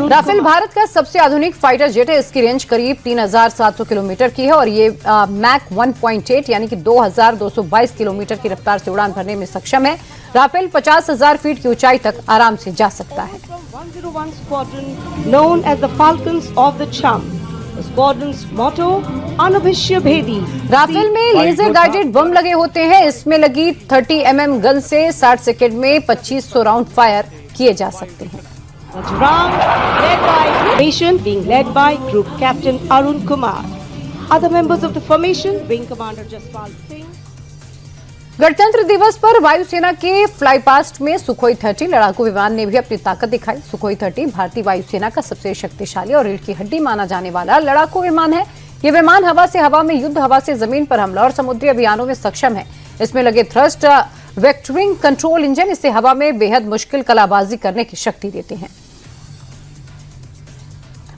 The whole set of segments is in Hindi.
राफेल भारत का सबसे आधुनिक फाइटर जेट है। इसकी रेंज करीब 3700 किलोमीटर की है और ये मैक 1.8 यानी कि 2222 किलोमीटर की रफ्तार से उड़ान भरने में सक्षम है। राफेल 50,000 फीट की ऊंचाई तक आराम से जा सकता है। 101 Squadron, known as the Falcons of the Chum. The squadron's motto, अनभिष्य भेदी। राफेल में लेजर गाइडेड बम लगे होते हैं। इसमें लगी 30 mm गन से 60 सेकेंड में 2500 राउंड फायर किए जा सकते हैं। Led by formation being led by Group Captain Arun Kumar. Other members of the formation, Wing Commander Jaspal Singh. गणतंत्र दिवस पर वायुसेना के फ्लाई पास्ट में सुखोई 30 लड़ाकू विमान ने भी अपनी ताकत दिखाई। सुखोई 30 भारतीय वायुसेना का सबसे शक्तिशाली और रीढ़ की हड्डी माना जाने वाला लड़ाकू विमान है। ये विमान हवा से हवा में युद्ध, हवा से जमीन पर हमला और समुद्री अभियानों में सक्षम है। इसमें लगे थ्रस्ट वेक्टरिंग कंट्रोल इंजन इसे हवा में बेहद मुश्किल कलाबाजी करने की शक्ति देते हैं।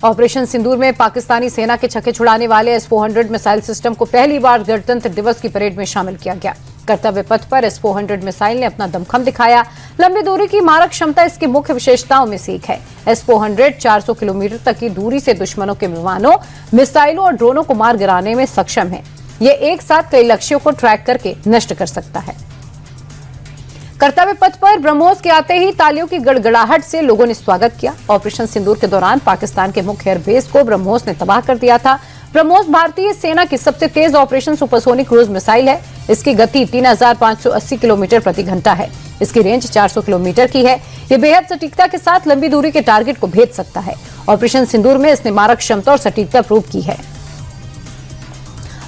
ऑपरेशन सिंदूर में पाकिस्तानी सेना के छक्के छुड़ाने वाले S-400 मिसाइल सिस्टम को पहली बार गणतंत्र दिवस की परेड में शामिल किया गया। कर्तव्य पथ पर S-400 मिसाइल ने अपना दमखम दिखाया। लंबी दूरी की मारक क्षमता इसकी मुख्य विशेषताओं में से एक है। S-400 400 किलोमीटर तक की दूरी से दुश्मनों के विमानों, मिसाइलों और ड्रोनों को मार गिराने में सक्षम है। ये एक साथ कई लक्ष्यों को ट्रैक करके नष्ट कर सकता है। कर्तव्य पथ पर ब्रह्मोस के आते ही तालियों की गड़गड़ाहट से लोगों ने स्वागत किया। ऑपरेशन सिंदूर के दौरान पाकिस्तान के मुख्य एयरबेस को ब्रह्मोस ने तबाह कर दिया था। ब्रह्मोस भारतीय सेना की सबसे तेज ऑपरेशन सुपरसोनिक क्रूज मिसाइल है। इसकी गति 3580 किलोमीटर प्रति घंटा है। इसकी रेंज 400 किलोमीटर की है। ये बेहद सटीकता के साथ लंबी दूरी के टारगेट को भेद सकता है। ऑपरेशन सिंदूर में इसने मारक क्षमता और सटीकता प्रूव की है।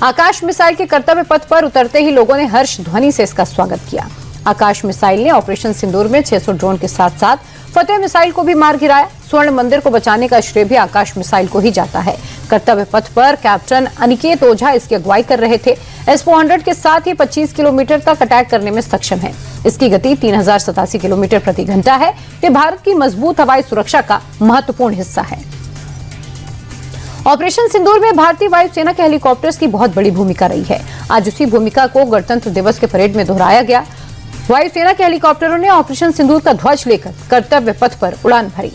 आकाश मिसाइल के कर्तव्य पथ पर उतरते ही लोगों ने हर्ष ध्वनि से इसका स्वागत किया। आकाश मिसाइल ने ऑपरेशन सिंदूर में 600 ड्रोन के साथ साथ फतेह मिसाइल को भी मार गिराया। स्वर्ण मंदिर को बचाने का श्रेय भी आकाश मिसाइल को ही जाता है। कर्तव्य पथ पर कैप्टन अनिकेत ओझा इसकी अगुवाई कर रहे थे। S-400 के साथ ही 25 किलोमीटर तक अटैक करने में सक्षम है। इसकी गति 3087 किलोमीटर प्रति घंटा है। ये भारत की मजबूत हवाई सुरक्षा का महत्वपूर्ण हिस्सा है। ऑपरेशन सिंदूर में भारतीय वायुसेना के हेलीकॉप्टर्स की बहुत बड़ी भूमिका रही है। आज उसी भूमिका को गणतंत्र दिवस के परेड में दोहराया गया। वायुसेना के हेलीकॉप्टरों ने ऑपरेशन सिंदूर का ध्वज लेकर कर्तव्य पथ पर उड़ान भरी।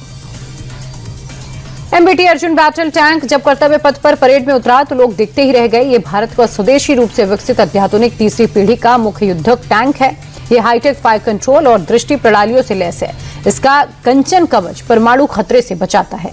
MBT अर्जुन बैटल टैंक जब कर्तव्य पथ पर परेड में उतरा तो लोग देखते ही रह गए। ये भारत का स्वदेशी रूप से विकसित अत्याधुनिक तीसरी पीढ़ी का मुख्य युद्धक टैंक है। ये हाईटेक फायर कंट्रोल और दृष्टि प्रणालियों से लैस है। इसका कंचन कवच परमाणु खतरे से बचाता है।